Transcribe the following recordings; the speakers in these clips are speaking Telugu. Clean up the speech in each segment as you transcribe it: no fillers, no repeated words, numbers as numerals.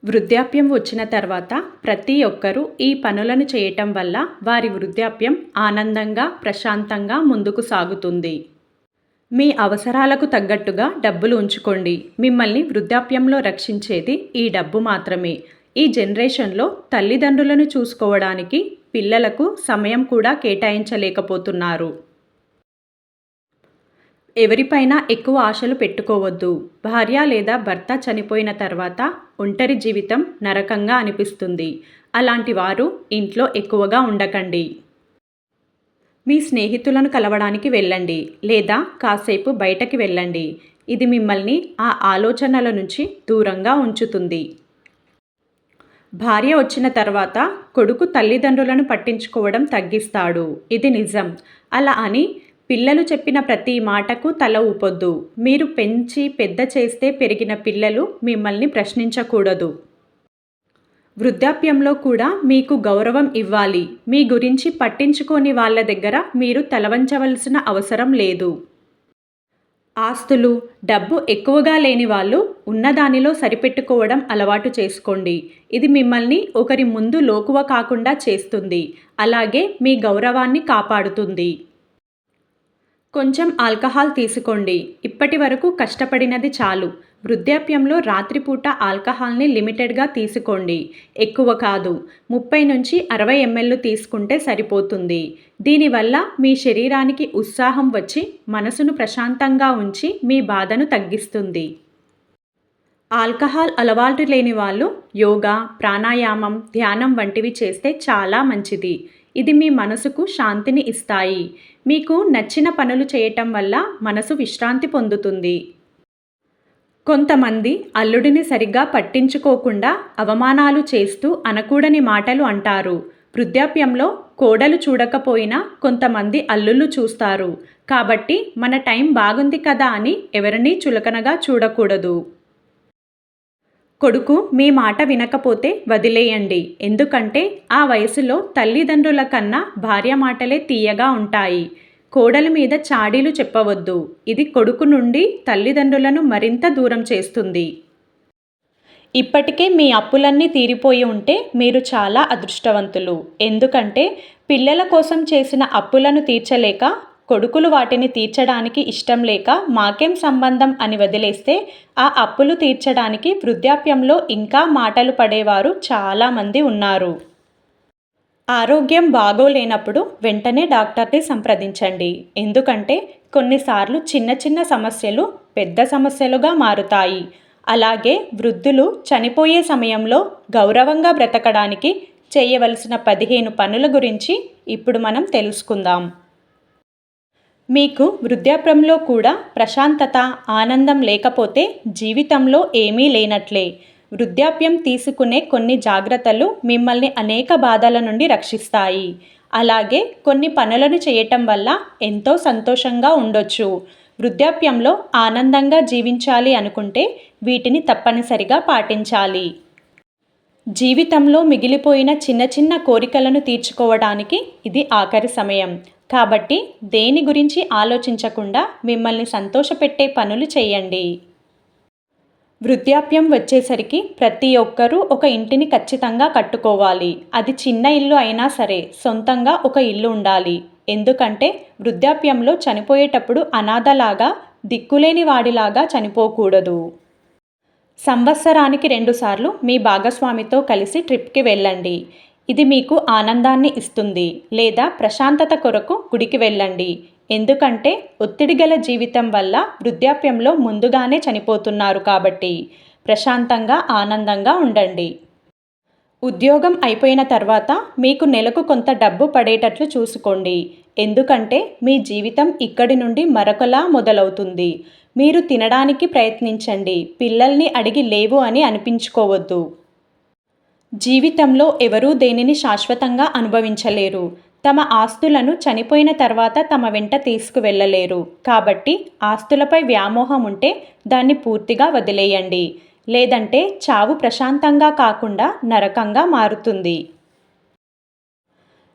వృద్ధాప్యం వచ్చిన తర్వాత ప్రతి ఒక్కరూ ఈ పనులను చేయటం వల్ల వారి వృద్ధాప్యం ఆనందంగా, ప్రశాంతంగా ముందుకు సాగుతుంది. మీ అవసరాలకు తగ్గట్టుగా డబ్బులు ఉంచుకోండి. మిమ్మల్ని వృద్ధాప్యంలో రక్షించేది ఈ డబ్బు మాత్రమే. ఈ జనరేషన్‌లో తల్లిదండ్రులను చూసుకోవడానికి పిల్లలకు సమయం కూడా కేటాయించలేకపోతున్నారు. ఎవరిపైనా ఎక్కువ ఆశలు పెట్టుకోవద్దు. భార్య లేదా భర్త చనిపోయిన తర్వాత ఒంటరి జీవితం నరకంగా అనిపిస్తుంది. అలాంటి వారు ఇంట్లో ఎక్కువగా ఉండకండి. మీ స్నేహితులను కలవడానికి వెళ్ళండి లేదా కాసేపు బయటకి వెళ్ళండి. ఇది మిమ్మల్ని ఆ ఆలోచనల నుంచి దూరంగా ఉంచుతుంది. భార్య వచ్చిన తర్వాత కొడుకు తల్లిదండ్రులను పట్టించుకోవడం తగ్గిస్తాడు. ఇది నిజం. అలా అని పిల్లలు చెప్పిన ప్రతి మాటకు తల ఊపొద్దు. మీరు పెంచి పెద్ద చేస్తే పెరిగిన పిల్లలు మిమ్మల్ని ప్రశ్నించకూడదు. వృద్ధాప్యంలో కూడా మీకు గౌరవం ఇవ్వాలి. మీ గురించి పట్టించుకోని వాళ్ళ దగ్గర మీరు తలవంచవలసిన అవసరం లేదు. ఆస్తులు, డబ్బు ఎక్కువగా లేని వాళ్ళు ఉన్నదానిలో సరిపెట్టుకోవడం అలవాటు చేసుకోండి. ఇది మిమ్మల్ని ఒకరి ముందు లోకువ కాకుండా చేస్తుంది. అలాగే మీ గౌరవాన్ని కాపాడుతుంది. కొంచెం ఆల్కహాల్ తీసుకోండి. ఇప్పటి వరకు కష్టపడినది చాలు. వృద్ధాప్యంలో రాత్రిపూట ఆల్కహాల్ని లిమిటెడ్గా తీసుకోండి. ఎక్కువ కాదు. 30 నుంచి 60 ml తీసుకుంటే సరిపోతుంది. దీనివల్ల మీ శరీరానికి ఉత్సాహం వచ్చి మనసును ప్రశాంతంగా ఉంచి మీ బాధను తగ్గిస్తుంది. ఆల్కహాల్ అలవాటు లేని వాళ్ళు యోగా, ప్రాణాయామం, ధ్యానం వంటివి చేస్తే చాలా మంచిది. ఇది మీ మనసుకు శాంతిని ఇస్తాయి. మీకు నచ్చిన పనులు చేయటం వల్ల మనసు విశ్రాంతి పొందుతుంది. కొంతమంది అల్లుడిని సరిగ్గా పట్టించుకోకుండా అవమానాలు చేస్తూ అనకూడని మాటలు అంటారు. వృద్ధాప్యంలో కోడలు చూడకపోయినా కొంతమంది అల్లుళ్ళు చూస్తారు. కాబట్టి మన టైం బాగుంది కదా అని ఎవరినీ చులకనగా చూడకూడదు. కొడుకు మీ మాట వినకపోతే వదిలేయండి. ఎందుకంటే ఆ వయసులో తల్లిదండ్రుల కన్నా భార్య మాటలే తీయగా ఉంటాయి. కోడలి మీద చాడీలు చెప్పవద్దు. ఇది కొడుకు నుండి తల్లిదండ్రులను మరింత దూరం చేస్తుంది. ఇప్పటికే మీ అప్పులన్నీ తీరిపోయి ఉంటే మీరు చాలా అదృష్టవంతులు. ఎందుకంటే పిల్లల కోసం చేసిన అప్పులను తీర్చలేక కొడుకులు వాటిని తీర్చడానికి ఇష్టం లేక మాకేం సంబంధం అని వదిలేస్తే ఆ అప్పులు తీర్చడానికి వృద్ధాప్యంలో ఇంకా మాటలు పడేవారు చాలామంది ఉన్నారు. ఆరోగ్యం బాగోలేనప్పుడు వెంటనే డాక్టర్ని సంప్రదించండి. ఎందుకంటే కొన్నిసార్లు చిన్న చిన్న సమస్యలు పెద్ద సమస్యలుగా మారుతాయి. అలాగే వృద్ధులు చనిపోయే సమయంలో గౌరవంగా బ్రతకడానికి చేయవలసిన 15 పనుల గురించి ఇప్పుడు మనం తెలుసుకుందాం. మీకు వృద్ధాప్యంలో కూడా ప్రశాంతత, ఆనందం లేకపోతే జీవితంలో ఏమీ లేనట్లే. వృద్ధాప్యం తీసుకునే కొన్ని జాగ్రత్తలు మిమ్మల్ని అనేక బాధల నుండి రక్షిస్తాయి. అలాగే కొన్ని పనులను చేయటం వల్ల ఎంతో సంతోషంగా ఉండొచ్చు. వృద్ధాప్యంలో ఆనందంగా జీవించాలి అనుకుంటే వీటిని తప్పనిసరిగా పాటించాలి. జీవితంలో మిగిలిపోయిన చిన్న చిన్న కోరికలను తీర్చుకోవడానికి ఇది ఆఖరి సమయం. కాబట్టి దేని గురించి ఆలోచించకుండా మిమ్మల్ని సంతోషపెట్టే పనులు చేయండి. వృద్ధాప్యం వచ్చేసరికి ప్రతి ఒక్కరూ ఒక ఇంటిని ఖచ్చితంగా కట్టుకోవాలి. అది చిన్న ఇల్లు అయినా సరే సొంతంగా ఒక ఇల్లు ఉండాలి. ఎందుకంటే వృద్ధాప్యంలో చనిపోయేటప్పుడు అనాథలాగా, దిక్కులేని వాడిలాగా చనిపోకూడదు. సంవత్సరానికి 2 సార్లు మీ భాగస్వామితో కలిసి ట్రిప్కి వెళ్ళండి. ఇది మీకు ఆనందాన్ని ఇస్తుంది. లేదా ప్రశాంతత కొరకు గుడికి వెళ్ళండి. ఎందుకంటే ఒత్తిడి గల జీవితం వల్ల వృద్ధాప్యంలో ముందుగానే చనిపోతున్నారు కాబట్టి ప్రశాంతంగా, ఆనందంగా ఉండండి. ఉద్యోగం అయిపోయిన తర్వాత మీకు నెలకు కొంత డబ్బు పడేటట్లు చూసుకోండి. ఎందుకంటే మీ జీవితం ఇక్కడి నుండి మరొకలా మొదలవుతుంది. మీరు తినడానికి ప్రయత్నించండి. పిల్లల్ని అడిగి లేవు అని అనిపించుకోవద్దు. జీవితంలో ఎవరూ దేనిని శాశ్వతంగా అనుభవించలేరు. తమ ఆస్తులను చనిపోయిన తర్వాత తమ వెంట తీసుకువెళ్ళలేరు. కాబట్టి ఆస్తులపై వ్యామోహం ఉంటే దాన్ని పూర్తిగా వదిలేయండి. లేదంటే చావు ప్రశాంతంగా కాకుండా నరకంగా మారుతుంది.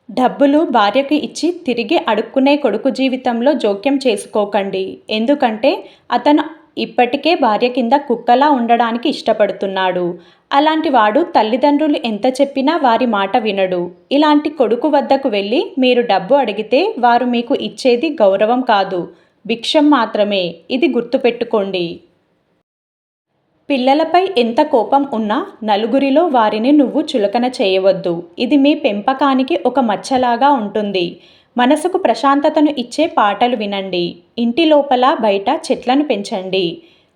డబ్బులు భార్యకు ఇచ్చి తిరిగి అడుక్కునే కొడుకు జీవితంలో జోక్యం చేసుకోకండి. ఎందుకంటే అతను ఇప్పటికే భార్య కింద కుక్కలా ఉండడానికి ఇష్టపడుతున్నాడు. అలాంటి వాడు తల్లిదండ్రులు ఎంత చెప్పినా వారి మాట వినడు. ఇలాంటి కొడుకు వద్దకు వెళ్ళి మీరు డబ్బు అడిగితే వారు మీకు ఇచ్చేది గౌరవం కాదు, భిక్షం మాత్రమే. ఇది గుర్తుపెట్టుకోండి. పిల్లలపై ఎంత కోపం ఉన్నా నలుగురిలో వారిని నువ్వు చులకన చేయవద్దు. ఇది మీ పెంపకానికి ఒక మచ్చలాగా ఉంటుంది. మనసుకు ప్రశాంతతను ఇచ్చే పాటలు వినండి. ఇంటి లోపల బయట చెట్లను పెంచండి.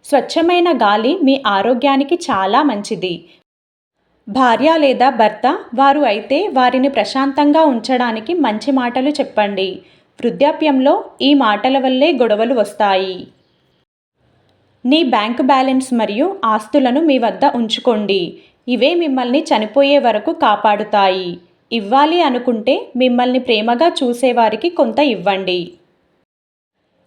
స్వచ్ఛమైన గాలి మీ ఆరోగ్యానికి చాలా మంచిది. భార్య లేదా భర్త వారు అయితే వారిని ప్రశాంతంగా ఉంచడానికి మంచి మాటలు చెప్పండి. వృద్ధాప్యంలో ఈ మాటల వల్లే గొడవలు వస్తాయి. నీ బ్యాంకు బ్యాలెన్స్ మరియు ఆస్తులను మీ వద్ద ఉంచుకోండి. ఇవే మిమ్మల్ని చనిపోయే వరకు కాపాడుతాయి. ఇవ్వాలి అనుకుంటే మిమ్మల్ని ప్రేమగా చూసేవారికి కొంత ఇవ్వండి.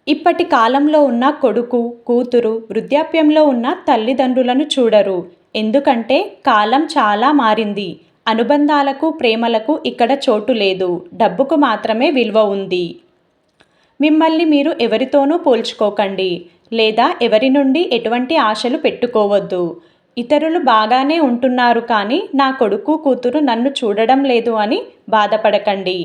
ఇప్పటి కాలంలో ఉన్న కొడుకు, కూతురు వృద్ధాప్యంలో ఉన్న తల్లిదండ్రులను చూడరు. ఎందుకంటే కాలం చాలా మారింది. అనుబంధాలకు, ప్రేమలకు ఇక్కడ చోటు లేదు. డబ్బుకు మాత్రమే విలువ ఉంది. మిమ్మల్ని మీరు ఎవరితోనూ పోల్చుకోకండి, లేదా ఎవరి నుండి ఎటువంటి ఆశలు పెట్టుకోవద్దు. ఇతరులు బాగానే ఉంటున్నారు కానీ నా కొడుకు, కూతురు నన్ను చూడడం లేదు అని బాధపడకండి.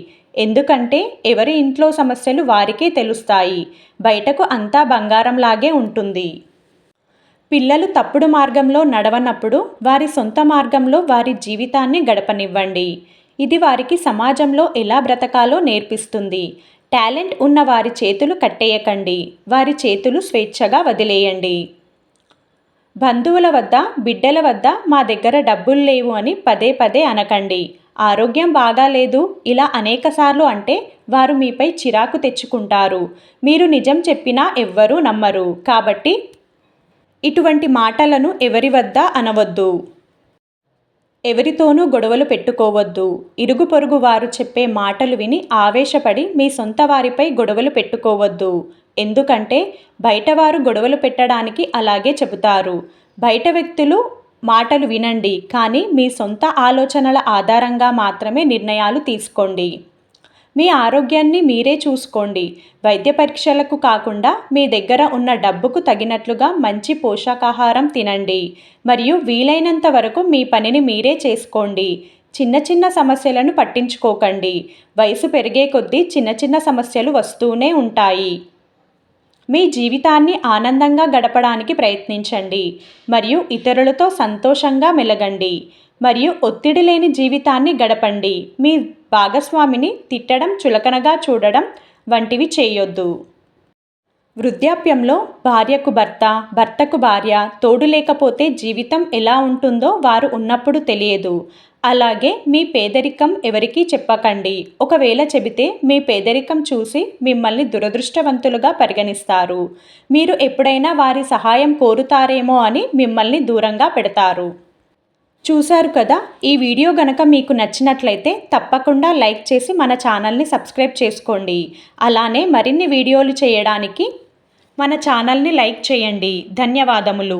ఎందుకంటే ఎవరి ఇంట్లో సమస్యలు వారికే తెలుస్తాయి. బయటకు అంతా బంగారంలాగే ఉంటుంది. పిల్లలు తప్పుడు మార్గంలో నడవనప్పుడు వారి సొంత మార్గంలో వారి జీవితాన్ని గడపనివ్వండి. ఇది వారికి సమాజంలో ఎలా బ్రతకాలో నేర్పిస్తుంది. టాలెంట్ ఉన్న వారి చేతులు కట్టేయకండి. వారి చేతులు స్వేచ్ఛగా వదిలేయండి. బంధువుల వద్ద, బిడ్డల వద్ద మా దగ్గర డబ్బులు లేవు అని పదే పదే అనకండి. ఆరోగ్యం బాగాలేదు ఇలా అనేకసార్లు అంటే వారు మీపై చిరాకు తెచ్చుకుంటారు. మీరు నిజం చెప్పినా ఎవ్వరూ నమ్మరు. కాబట్టి ఇటువంటి మాటలను ఎవరి వద్ద అనవద్దు. ఎవరితోనూ గొడవలు పెట్టుకోవద్దు. ఇరుగు పొరుగు వారు చెప్పే మాటలు విని ఆవేశపడి మీ సొంత వారిపై గొడవలు పెట్టుకోవద్దు. ఎందుకంటే బయటవారు గొడవలు పెట్టడానికి అలాగే చెబుతారు. బయట వ్యక్తులు మాటలు వినండి, కానీ మీ సొంత ఆలోచనల ఆధారంగా మాత్రమే నిర్ణయాలు తీసుకోండి. మీ ఆరోగ్యాన్ని మీరే చూసుకోండి. వైద్య పరీక్షలకు కాకుండా మీ దగ్గర ఉన్న డబ్బుకు తగినట్లుగా మంచి పోషకాహారం తినండి. మరియు వీలైనంత వరకు మీ పనిని మీరే చేసుకోండి. చిన్న చిన్న సమస్యలను పట్టించుకోకండి. వయసు పెరిగే కొద్దీ చిన్న చిన్న సమస్యలు వస్తూనే ఉంటాయి. మీ జీవితాన్ని ఆనందంగా గడపడానికి ప్రయత్నించండి మరియు ఇతరులతో సంతోషంగా మెలగండి మరియు ఒత్తిడి లేని జీవితాన్ని గడపండి. మీ భాగస్వామిని తిట్టడం, చులకనగా చూడడం వంటివి చేయొద్దు. వృద్ధాప్యంలో భార్యకు భర్త, భర్తకు భార్య తోడు లేకపోతే జీవితం ఎలా ఉంటుందో వారు ఉన్నప్పుడు తెలియదు. అలాగే మీ పేదరికం ఎవరికీ చెప్పకండి. ఒకవేళ చెబితే మీ పేదరికం చూసి మిమ్మల్ని దురదృష్టవంతులుగా పరిగణిస్తారు. మీరు ఎప్పుడైనా వారి సహాయం కోరుతారేమో అని మిమ్మల్ని దూరంగా పెడతారు. చూశారు కదా, ఈ వీడియో గనక మీకు నచ్చినట్లయితే తప్పకుండా లైక్ చేసి మన ఛానల్ని సబ్స్క్రైబ్ చేసుకోండి. అలానే మరిన్ని వీడియోలు చేయడానికి మన ఛానల్ని లైక్ చేయండి. ధన్యవాదములు.